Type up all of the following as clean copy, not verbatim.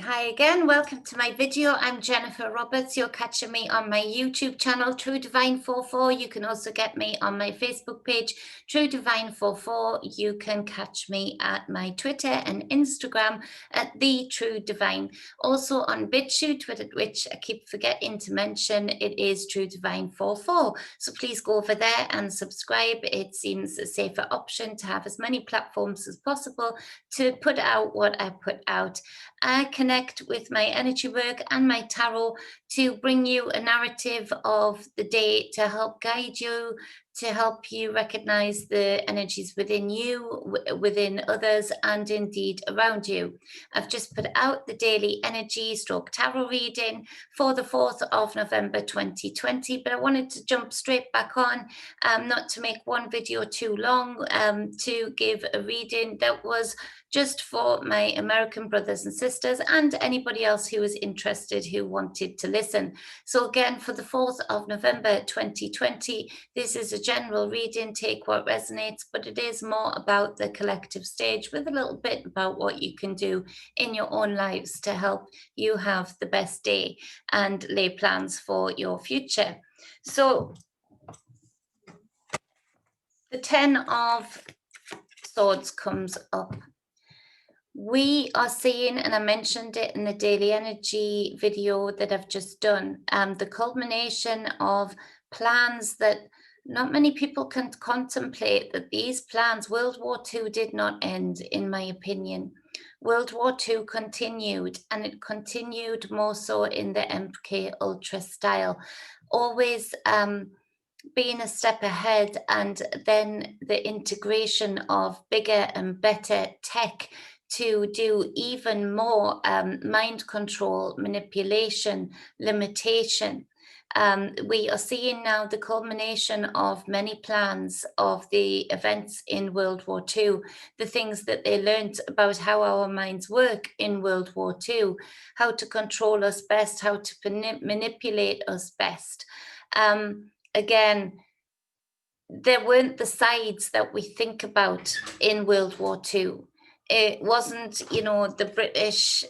Hi again, welcome to my video. I'm Jennifer Roberts. You're catching me on my YouTube channel, True Divine 44. You can also get me on my Facebook page, True Divine 44. You can catch me at my Twitter and Instagram at The True Divine. Also on Bitchute, which I keep forgetting to mention, it is True Divine 44. So please go over there and subscribe. It seems a safer option to have as many platforms as possible to put out what I put out. I connect with my energy work and my tarot to bring you a narrative of the day to help guide you, to help you recognize the energies within you, within others, and indeed around you. I've just put out the daily energy stroke tarot reading for the 4th of November 2020, but I wanted to jump straight back on, not to make one video too long, to give a reading that was just for my American brothers and sisters and anybody else who was interested who wanted to listen. So again, for the 4th of November 2020, this is a general reading, take what resonates, but it is more about the collective stage with a little bit about what you can do in your own lives to help you have the best day and lay plans for your future. So the 10 of Swords comes up. We are seeing, and I mentioned it in the daily energy video that I've just done, the culmination of plans that not many people can contemplate, that these plans, World War II did not end, in my opinion. World War II continued, and it continued more so in the MK Ultra style, always being a step ahead, and then the integration of bigger and better tech to do even more mind control, manipulation, limitation. We are seeing now the culmination of many plans of the events in World War II, the things that they learned about how our minds work in World War II, how to control us best, how to manipulate us best. Again, there weren't the sides that we think about in World War II. It wasn't, the British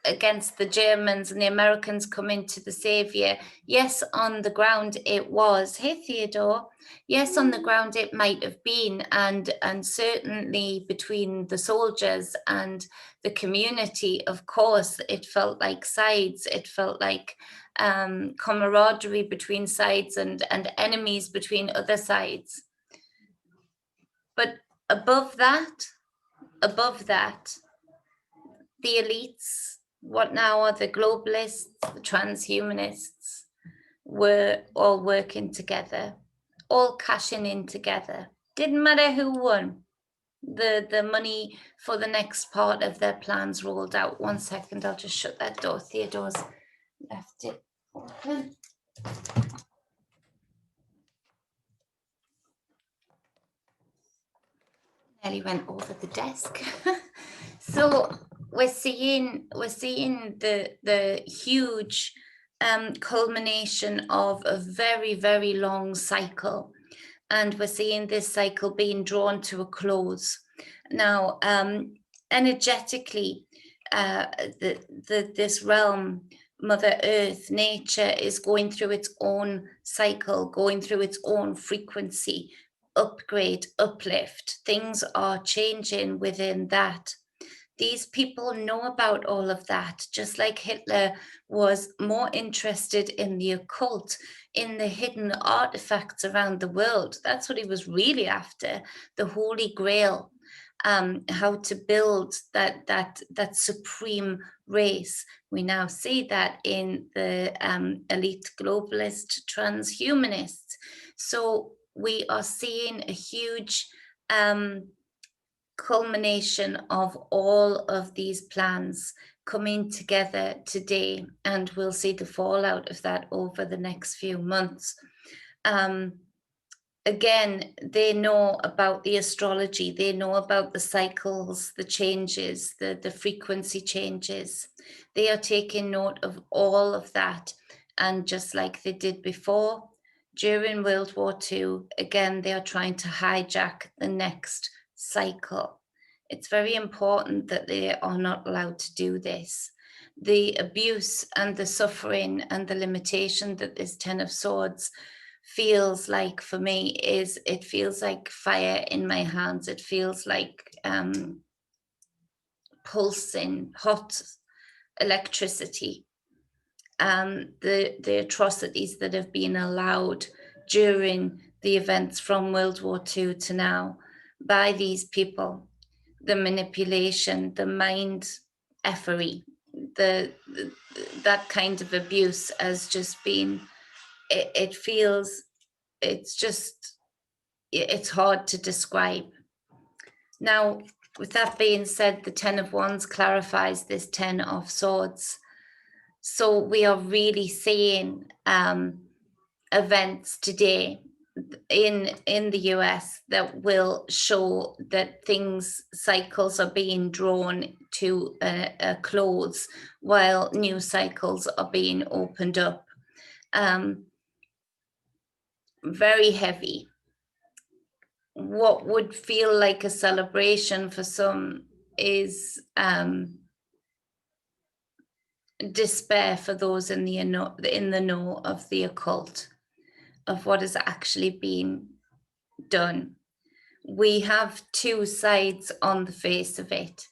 against the Germans and the Americans coming to the savior. Yes, on the ground it was. Hey, Theodore. Yes, on the ground it might have been, and certainly between the soldiers and the community, of course, it felt like sides. It felt like camaraderie between sides and enemies between other sides. But above that, the elites, what now are the globalists, the transhumanists, were all working together, all cashing in together. Didn't matter who won. The money for the next part of their plans rolled out. 1 second, I'll just shut that door. Theodore's left it open. Nearly went over the desk. So we're seeing the huge culmination of a very, very long cycle, and we're seeing this cycle being drawn to a close now. Energetically, this realm, Mother Earth, nature, is going through its own cycle, going through its own frequency, upgrade, uplift. Things are changing within that. These people know about all of that, just like Hitler was more interested in the occult, in the hidden artifacts around the world. That's what he was really after, the Holy Grail. How to build that supreme race. We now see that in the elite globalist transhumanists. So we are seeing a huge culmination of all of these plans coming together today, and we'll see the fallout of that over the next few months. Again, they know about the astrology, they know about the cycles, the changes, the frequency changes. They are taking note of all of that, and just like they did before, during World War II, again, they are trying to hijack the next cycle. It's very important that they are not allowed to do this. the abuse and the suffering and the limitation that this Ten of Swords feels like for me is, it feels like fire in my hands. It feels like pulsing hot electricity. The atrocities that have been allowed during the events from World War II to now by these people, the manipulation, the mind effery, that kind of abuse has just been, it feels, it's hard to describe. Now, with that being said, the Ten of Wands clarifies this Ten of Swords. So we are really seeing events today in the US that will show that cycles are being drawn to a close while new cycles are being opened up. Very heavy. What would feel like a celebration for some is despair for those in the know of the occult, of what is actually being done. We have two sides on the face of it.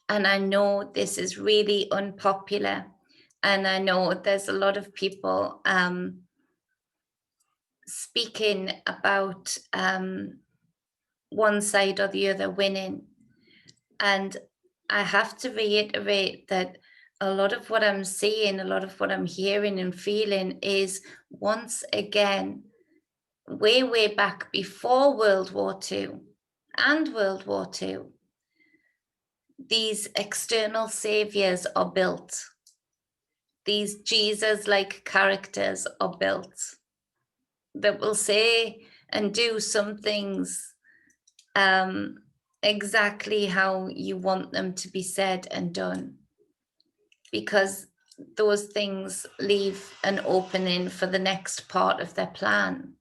And I know this is really unpopular. And I know there's a lot of people speaking about one side or the other winning. And I have to reiterate that a lot of what I'm seeing, a lot of what I'm hearing and feeling is, once again, way back before World War II and World War II, these external saviors are built. These Jesus-like characters are built that will say and do some things exactly how you want them to be said and done, because those things leave an opening for the next part of their plan.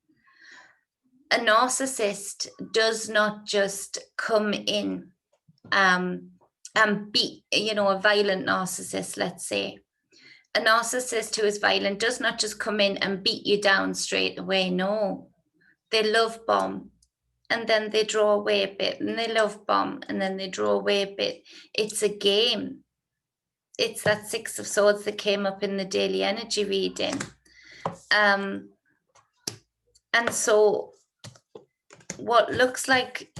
A narcissist does not just come in and beat, a violent narcissist, let's say. A narcissist who is violent does not just come in and beat you down straight away. No, they love bomb, and then they draw away a bit, and they love bomb, and then they draw away a bit. It's a game. It's that Six of Swords that came up in the daily energy reading. And so what looks like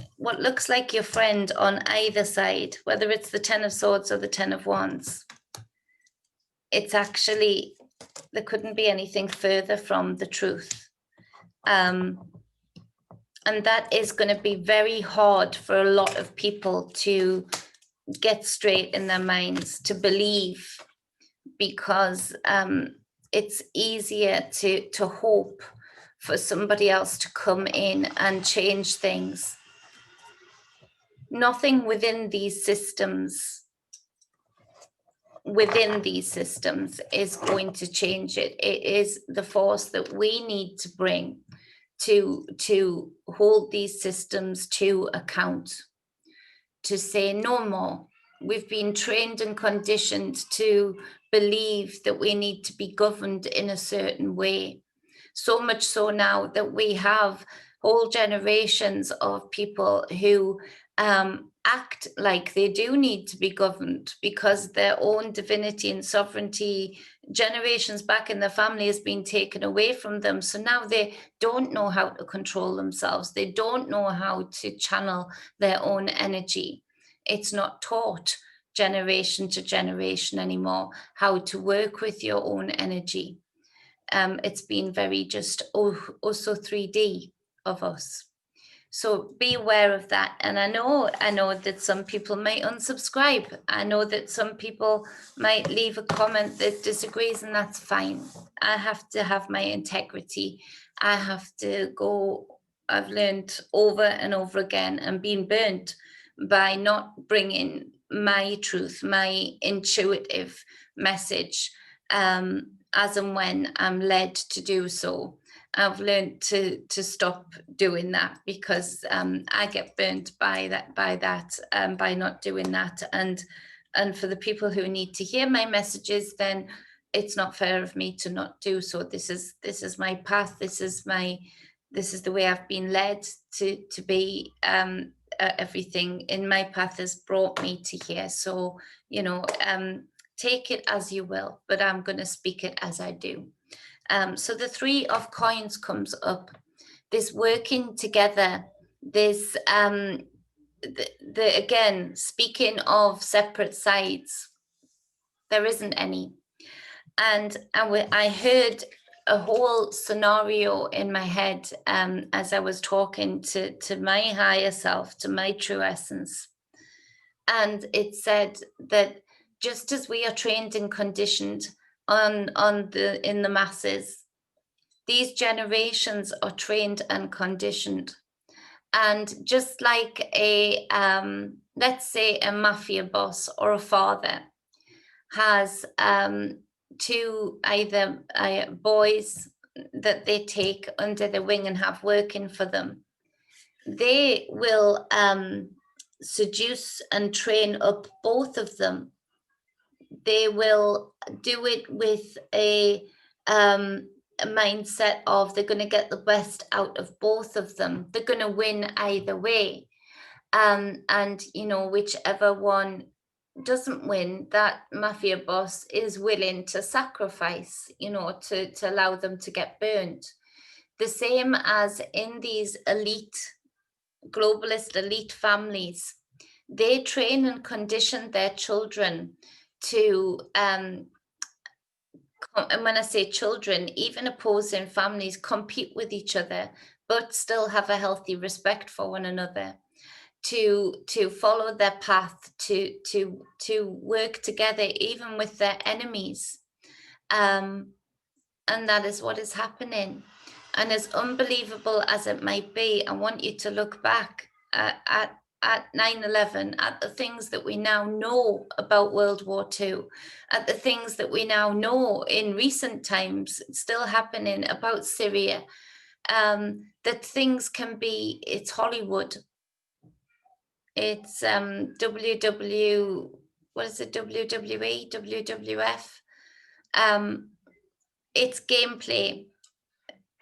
your friend on either side, whether it's the Ten of Swords or the Ten of Wands, it's actually, there couldn't be anything further from the truth. And that is going to be very hard for a lot of people to get straight in their minds, to believe, because it's easier to hope for somebody else to come in and change things. Nothing within these systems is going to change it. It is the force that we need to bring to hold these systems to account, to say no more. We've been trained and conditioned to believe that we need to be governed in a certain way. So much so now that we have whole generations of people who act like they do need to be governed because their own divinity and sovereignty generations back in their family has been taken away from them. So now they don't know how to control themselves. They don't know how to channel their own energy. It's not taught generation to generation anymore how to work with your own energy. It's been very just also 3D of us. So be aware of that. And I know that some people might unsubscribe. I know that some people might leave a comment that disagrees, and that's fine. I have to have my integrity. I have to go, I've learned over and over again and been burnt by not bringing my truth, my intuitive message, as and when I'm led to do so. I've learned to stop doing that because I get burnt by that, by not doing that. And And for the people who need to hear my messages, then it's not fair of me to not do so. This is my path. This is the way I've been led to be. Everything in my path has brought me to here. So, take it as you will, but I'm going to speak it as I do. So the Three of Coins comes up. This working together, this again, speaking of separate sides, there isn't any. And I heard a whole scenario in my head as I was talking to my higher self, to my true essence. And it said that just as we are trained and conditioned in the masses, these generations are trained and conditioned. And just like a, let's say, a mafia boss or a father has two either boys that they take under their wing and have working for them, they will seduce and train up both of them. They will do it with a mindset of they're going to get the best out of both of them. They're going to win either way. And, whichever one doesn't win, that mafia boss is willing to sacrifice, to allow them to get burned. The same as in these globalist elite families, they train and condition their children to, and when I say children, even opposing families compete with each other, but still have a healthy respect for one another, to follow their path, to work together, even with their enemies. And that is what is happening. And as unbelievable as it might be, I want you to look back at 9/11, at the things that we now know about World War II, at the things that we now know in recent times still happening about Syria, that things can be, it's Hollywood. It's what is it, WWE, WWF? It's gameplay.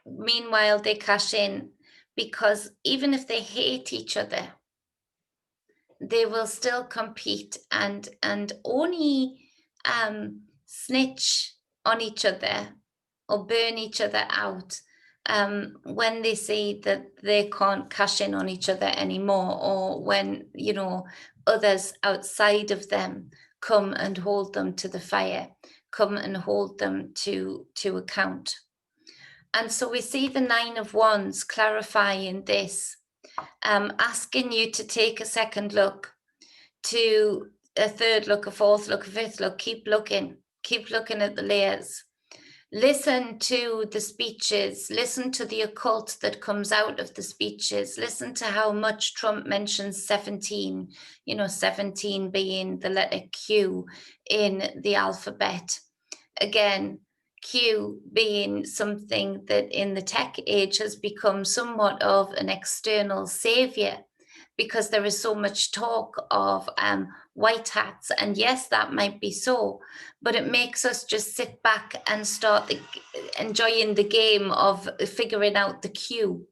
Meanwhile, they cash in, because even if they hate each other, they will still compete and only snitch on each other or burn each other out when they see that they can't cash in on each other anymore, or when others outside of them come and hold them to the fire, come and hold them to account. And so we see the Nine of Wands clarifying this, asking you to take a second look, to a third look, a fourth look, a fifth look. Keep looking at the layers. Listen to the speeches, listen to the occult that comes out of the speeches, listen to how much Trump mentions 17, 17 being the letter Q in the alphabet. Again, Q being something that in the tech age has become somewhat of an external savior, because there is so much talk of white hats. And yes, that might be so, but it makes us just sit back and start enjoying the game of figuring out the cue,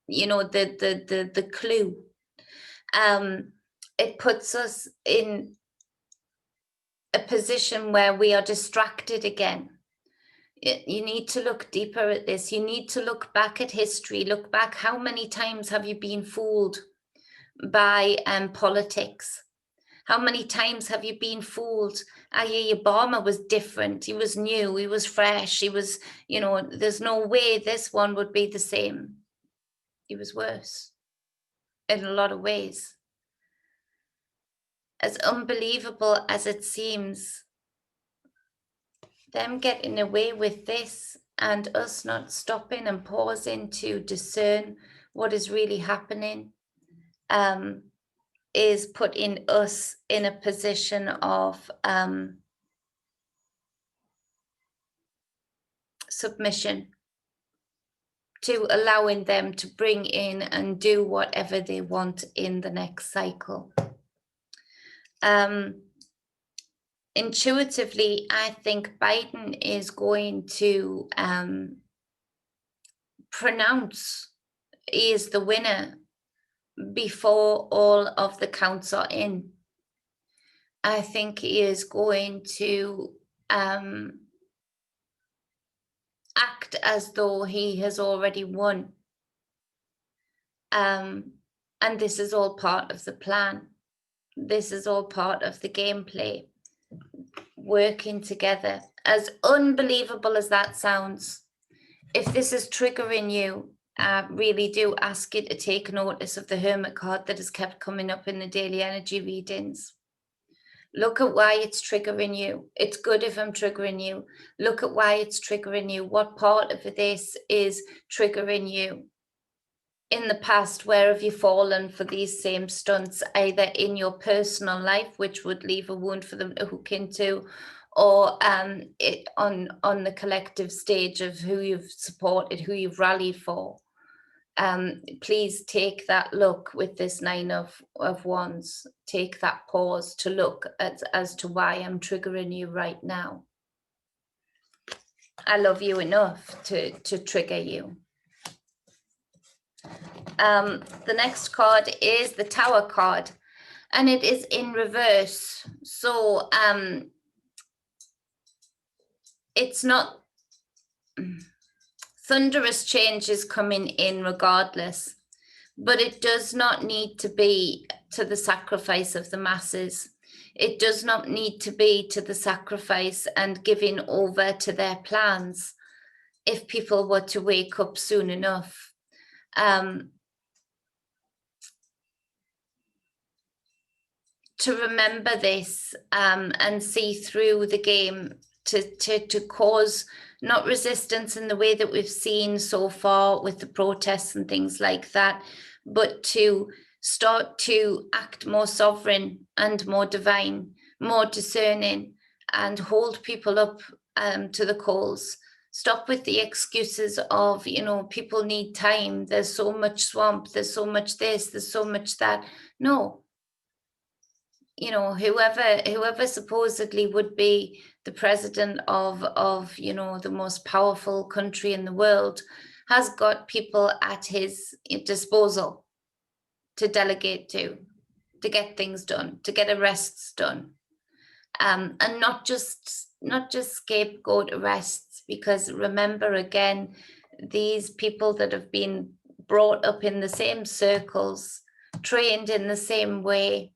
the clue. It puts us in a position where we are distracted again. You need to look deeper at this. You need to look back at history. Look back. How many times have you been fooled by politics? How many times have you been fooled? Obama was different. He was new. He was fresh. He was, there's no way this one would be the same. He was worse in a lot of ways. As unbelievable as it seems, them getting away with this and us not stopping and pausing to discern what is really happening, is putting us in a position of submission to allowing them to bring in and do whatever they want in the next cycle. intuitively, I think Biden is going to pronounce he is the winner before all of the counts are in. I think he is going to act as though he has already won. And this is all part of the plan. This is all part of the gameplay. Working together. As unbelievable as that sounds, if this is triggering you, I really do ask you to take notice of the Hermit card that has kept coming up in the daily energy readings. Look at why it's triggering you. It's good if I'm triggering you. Look at why it's triggering you. What part of this is triggering you? In the past, where have you fallen for these same stunts, either in your personal life, which would leave a wound for them to hook into, or on the collective stage of who you've supported, who you've rallied for? Please take that look with this 9 of Wands. Take that pause to look at as to why I'm triggering you right now. I love you enough to trigger you. The next card is the Tower card, and it is in reverse. So it's not thunderous changes coming in regardless, but it does not need to be to the sacrifice of the masses. It does not need to be to the sacrifice and giving over to their plans if people were to wake up soon enough. To remember this and see through the game, to cause not resistance in the way that we've seen so far with the protests and things like that, but to start to act more sovereign and more divine, more discerning, and hold people up to the calls. Stop with the excuses of, you know, people need time. There's so much swamp. There's so much this. There's so much that. No. You know, whoever supposedly would be the president of you know, the most powerful country in the world has got people at his disposal to delegate to get things done, to get arrests done, and not just scapegoat arrests, because remember again, these people that have been brought up in the same circles, trained in the same way,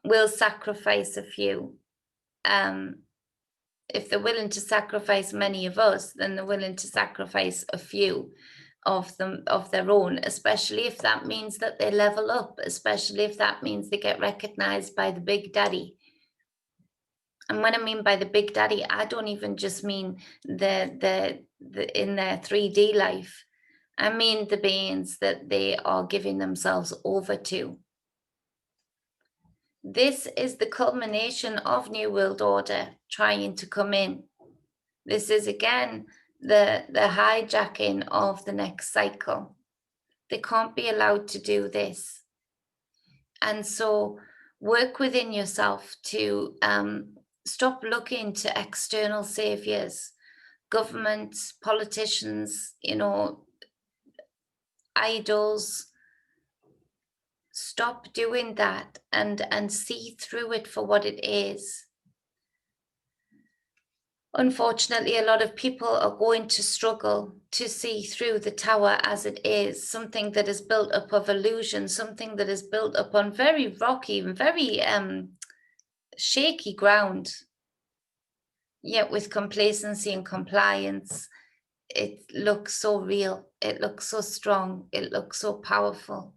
will sacrifice a few. If they're willing to sacrifice many of us, then they're willing to sacrifice a few of them, of their own, especially if that means that they level up, especially if that means they get recognized by the big daddy. And when I mean by the big daddy, I don't even just mean the in their 3D life. I mean the beings that they are giving themselves over to. This is the culmination of New World Order trying to come in. This is again the hijacking of the next cycle. They can't be allowed to do this. And so work within yourself to stop looking to external saviors, governments, politicians, you know, idols. Stop doing that and see through it for what it is. Unfortunately, a lot of people are going to struggle to see through the Tower as it is, something that is built up of illusion, something that is built up on very rocky and very shaky ground. Yet with complacency and compliance, it looks so real, it looks so strong, it looks so powerful.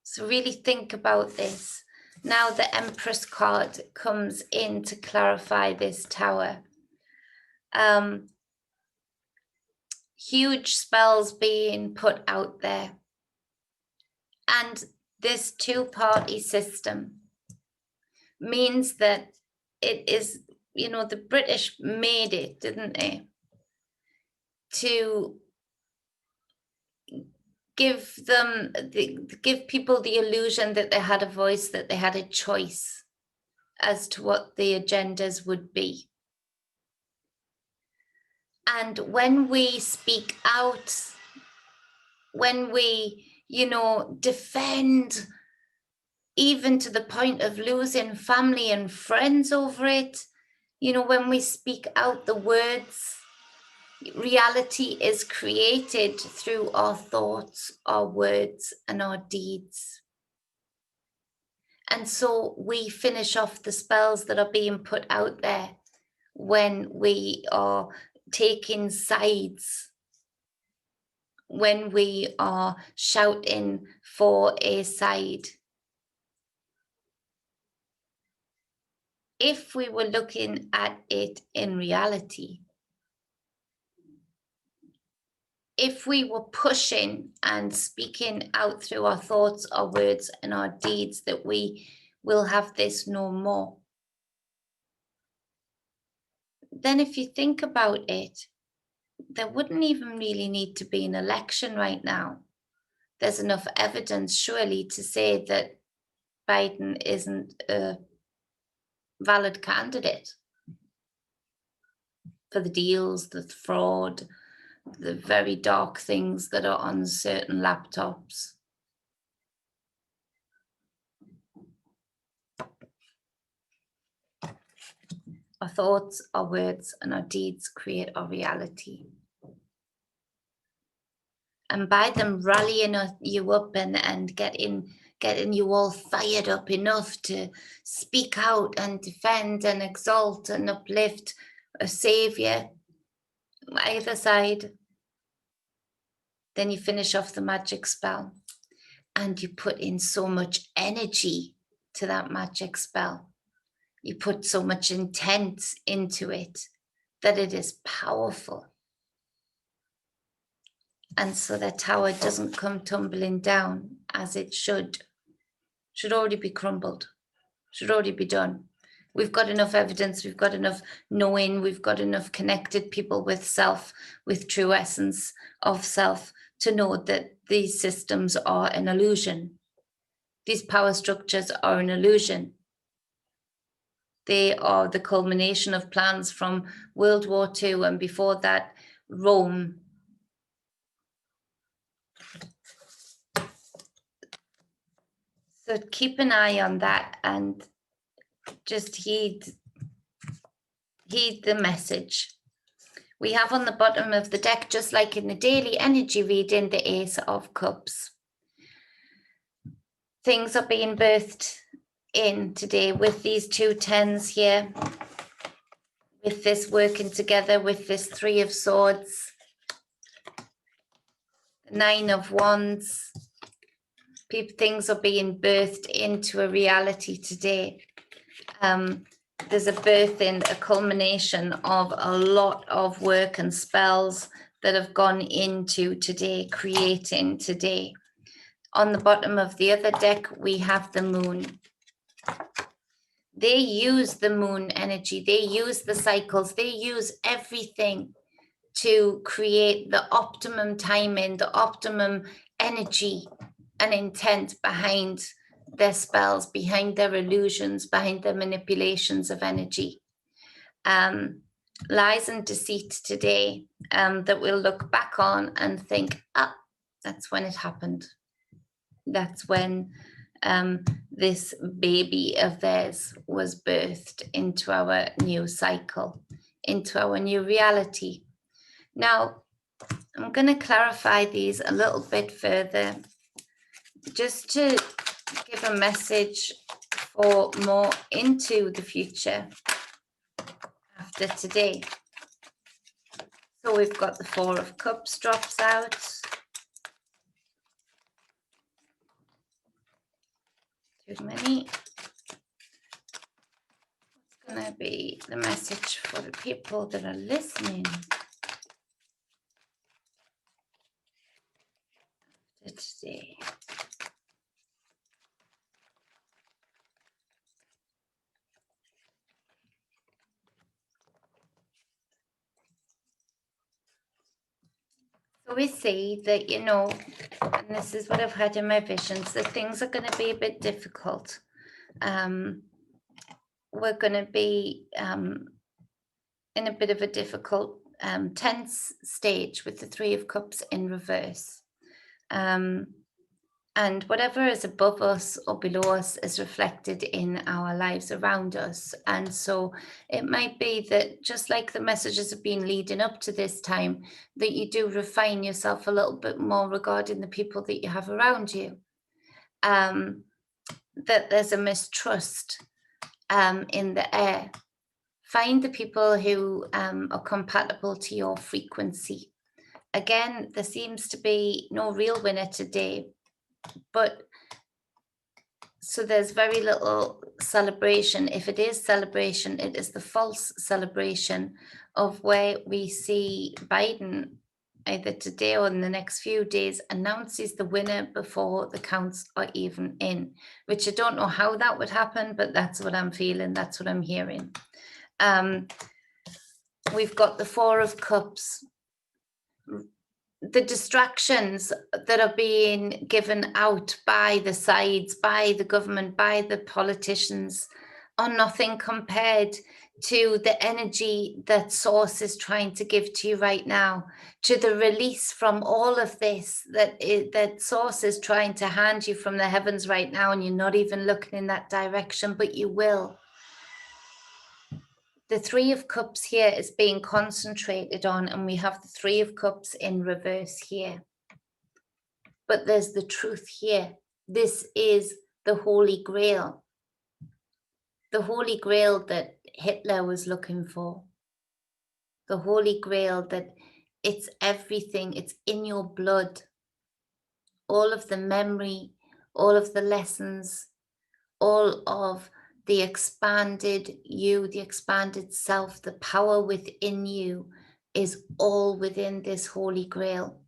So really think about this. Now the Empress card comes in to clarify this Tower. Huge spells being put out there. And this two-party system means that it is, you know, the British made it, didn't they? To give people the illusion that they had a voice, that they had a choice. as to what the agendas would be. And when we speak out, when we, defend, even to the point of losing family and friends over it, when we speak out the words, reality is created through our thoughts, our words, and our deeds. And so we finish off the spells that are being put out there when we are taking sides, when we are shouting for a side. If we were looking at it in reality, if we were pushing and speaking out through our thoughts, our words, and our deeds that we will have this no more, then if you think about it, there wouldn't even really need to be an election right now. There's enough evidence, surely, to say that Biden isn't a valid candidate for the deals, the fraud, the very dark things that are on certain laptops. Our thoughts, our words, and our deeds create our reality. And by them rallying you up and getting you all fired up enough to speak out and defend and exalt and uplift a savior, either side, then you finish off the magic spell and you put in so much energy to that magic spell. You put so much intent into it that it is powerful. And so that tower doesn't come tumbling down as it should already be crumbled, should already be done. We've got enough evidence, we've got enough knowing, we've got enough connected people with self, with true essence of self, to know that these systems are an illusion. These power structures are an illusion. They are the culmination of plans from World War II and before that, Rome. So keep an eye on that and just heed the message. We have on the bottom of the deck, just like in the daily energy reading, the Ace of Cups. Things are being birthed in today with these 2 tens here, with this working together, with this 3 of Swords, 9 of Wands. Things are being birthed into a reality today. There's a birthing, a culmination of a lot of work and spells that have gone into today, creating today. On the bottom of the other deck, we have the Moon. They use the moon energy, they use the cycles, they use everything to create the optimum timing, the optimum energy and intent behind their spells, behind their illusions, behind their manipulations of energy. Lies and deceit today that we'll look back on and think, that's when it happened. That's when this baby of theirs was birthed into our new cycle, into our new reality. Now, I'm going to clarify these a little bit further, just to give a message for more into the future after today. So we've got the 4 of Cups drops out. Too many. What's going to be the message for the people that are listening after today? So we see that, and this is what I've had in my visions, that things are going to be a bit difficult. we're going to be in a bit of a difficult, tense stage with the Three of Cups in reverse. And whatever is above us or below us is reflected in our lives around us. And so it might be that, just like the messages have been leading up to this time, that you do refine yourself a little bit more regarding the people that you have around you. That there's a mistrust in the air. Find the people who are compatible to your frequency. Again, there seems to be no real winner today, but so there's very little celebration. If it is celebration, it is the false celebration of where we see Biden either today or in the next few days announces the winner before the counts are even in, which I don't know how that would happen, but that's what I'm feeling. That's what I'm hearing. We've got the Four of Cups. The distractions that are being given out by the sides, by the government, by the politicians are nothing compared to the energy that Source is trying to give to you right now, to the release from all of this that Source is trying to hand you from the heavens right now, and you're not even looking in that direction, but you will. The Three of Cups here is being concentrated on, and we have the Three of Cups in reverse here. But there's the truth here. This is the Holy Grail. The Holy Grail that Hitler was looking for. The Holy Grail that it's everything. It's in your blood. All of the memory, all of the lessons, all of the expanded you, the expanded self, the power within you is all within this Holy Grail.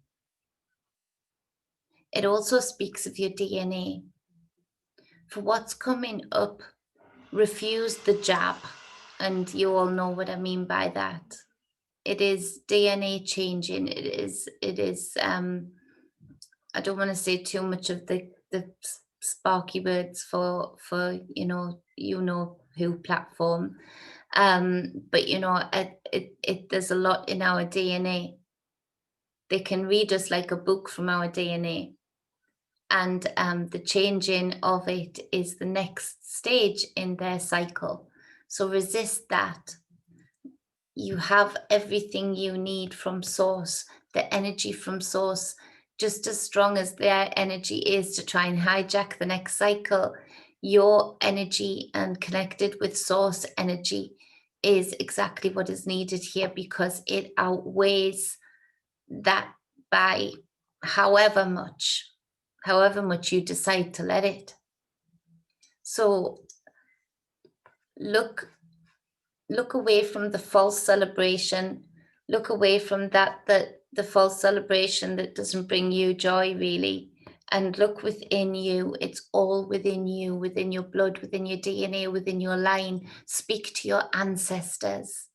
It also speaks of your DNA. For what's coming up, refuse the jab. And you all know what I mean by that. It is DNA changing. It is, I don't want to say too much of the sparky words for you know who platform. But you know, there's a lot in our DNA. They can read us like a book from our DNA. And the changing of it is the next stage in their cycle. So resist that. You have everything you need from Source, the energy from Source, just as strong as their energy is to try and hijack the next cycle. Your energy and connected with Source energy is exactly what is needed here, because it outweighs that by however much you decide to let it. So look away from the false celebration. Look away from the false celebration that doesn't bring you joy, really. And look within you. It's all within you, within your blood, within your DNA, within your line. Speak to your ancestors.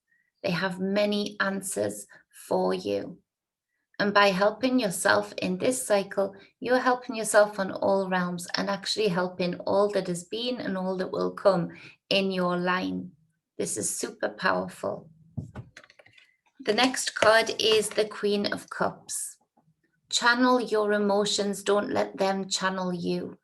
They have many answers for you. And by helping yourself in this cycle, you're helping yourself on all realms, and actually helping all that has been and all that will come in your line. This is super powerful. The next card is the Queen of Cups. Channel your emotions. Don't let them channel you.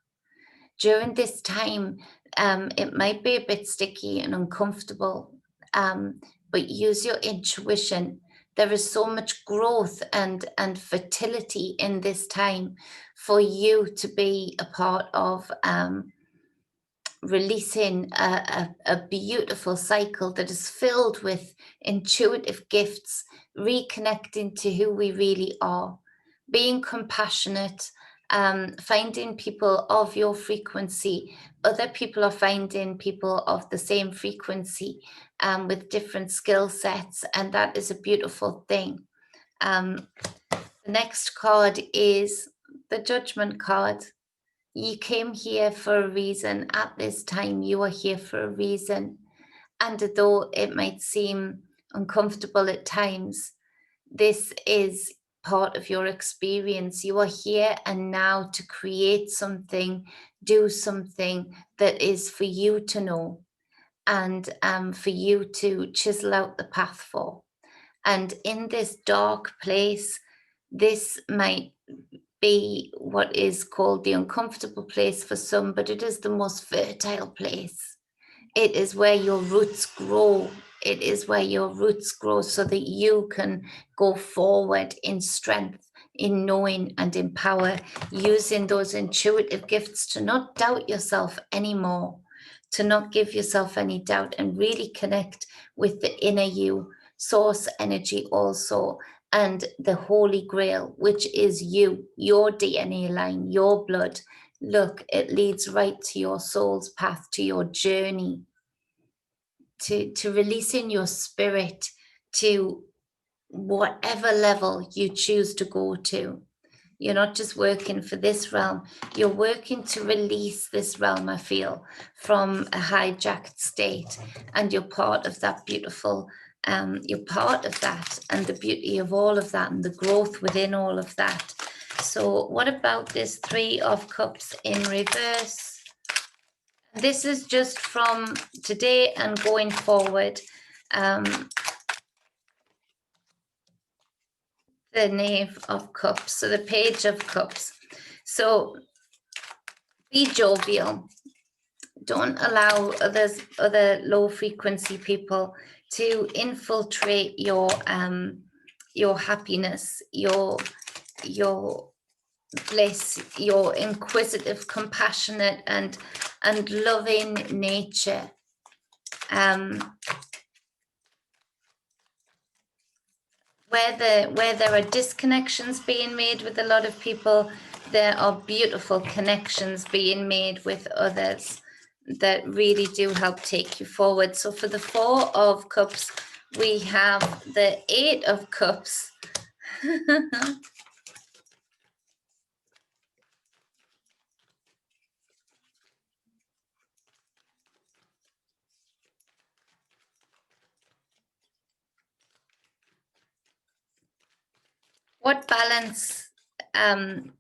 During this time, it might be a bit sticky and uncomfortable, but use your intuition. There is so much growth and fertility in this time for you to be a part of, releasing a beautiful cycle that is filled with intuitive gifts, reconnecting to who we really are, being compassionate, finding people of your frequency. Other people are finding people of the same frequency, with different skill sets, and that is a beautiful thing. The next card is the Judgment card. You came here for a reason. At this time, you are here for a reason. And though it might seem uncomfortable at times, this is part of your experience. You are here and now to create something, do something that is for you to know. and for you to chisel out the path for. And in this dark place, this might be what is called the uncomfortable place for some, but it is the most fertile place. It is where your roots grow. It is where your roots grow so that you can go forward in strength, in knowing and in power, using those intuitive gifts to not doubt yourself anymore, to not give yourself any doubt, and really connect with the inner you, source energy also, and the Holy Grail, which is you, your DNA line, your blood. Look, it leads right to your soul's path, to your journey, to releasing your spirit to whatever level you choose to go to. You're not just working for this realm, you're working to release this realm, I feel, from a hijacked state. And you're part of that beautiful, you're part of that, and the beauty of all of that, and the growth within all of that. So what about this Three of Cups in reverse? This is just from today and going forward. The Knave of Cups, so the Page of Cups. So be jovial. Don't allow other low frequency people to infiltrate your happiness, your bliss, your inquisitive, compassionate, and loving nature. Where there are disconnections being made with a lot of people, there are beautiful connections being made with others that really do help take you forward. So for the Four of Cups, we have the Eight of Cups. What balance do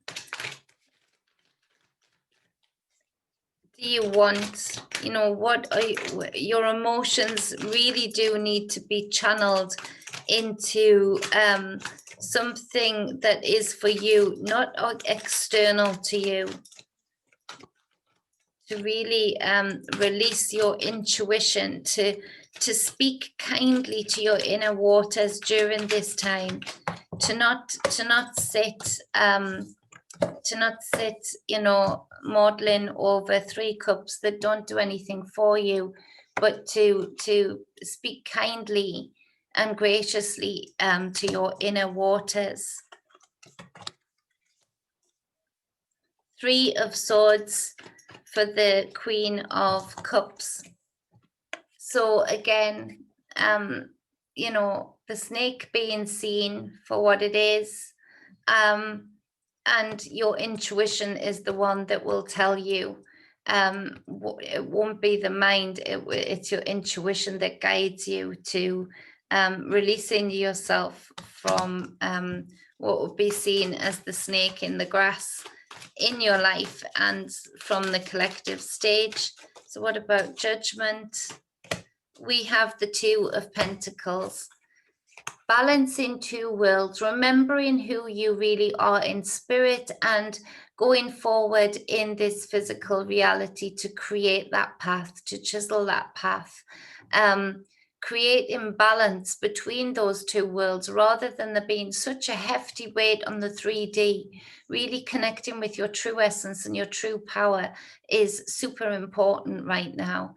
you want? You know, what are your emotions really do need to be channeled into something that is for you, not external to you. To really release your intuition, to speak kindly to your inner waters during this time, to not sit you know, modeling over Three Cups that don't do anything for you, but to speak kindly and graciously to your inner waters. Three of Swords for the Queen of Cups. So again, you know, the snake being seen for what it is, and your intuition is the one that will tell you. It won't be the mind, it's your intuition that guides you to releasing yourself from what would be seen as the snake in the grass in your life and from the collective stage. So what about Judgment? We have the Two of Pentacles. Balancing two worlds, remembering who you really are in spirit and going forward in this physical reality to create that path, to chisel that path. Creating balance between those two worlds rather than there being such a hefty weight on the 3D. Really connecting with your true essence and your true power is super important right now.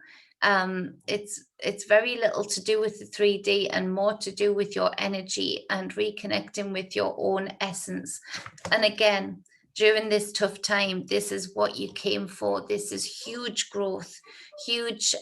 It's very little to do with the 3D and more to do with your energy and reconnecting with your own essence. And again, during this tough time, this is what you came for. This is huge growth, huge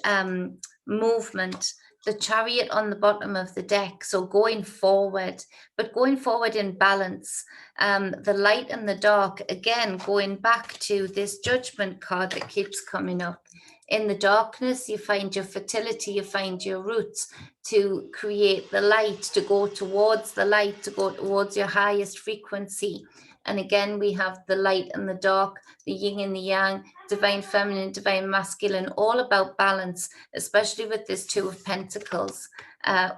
movement. The Chariot on the bottom of the deck, so going forward, but going forward in balance. The light and the dark, again, going back to this Judgment card that keeps coming up. In the darkness, you find your fertility, you find your roots to create the light, to go towards the light, to go towards your highest frequency. And again, we have the light and the dark, the yin and the yang, divine feminine, divine masculine, all about balance, especially with this Two of Pentacles,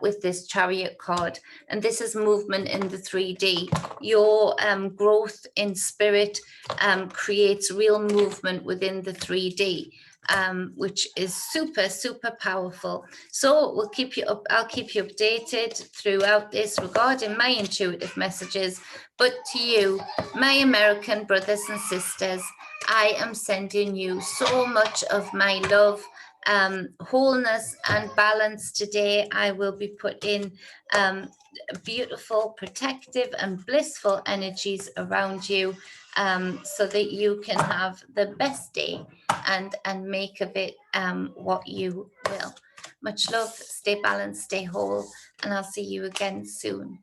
with this Chariot card. And this is movement in the 3D. Your growth in spirit creates real movement within the 3D. Which is super, super powerful. So we'll keep you up. I'll keep you updated throughout this regarding my intuitive messages. But to you, my American brothers and sisters, I am sending you so much of my love, wholeness and balance today. I will be putting beautiful, protective and blissful energies around you, so that you can have the best day and make of it what you will. Much love, stay balanced, stay whole, and I'll see you again soon.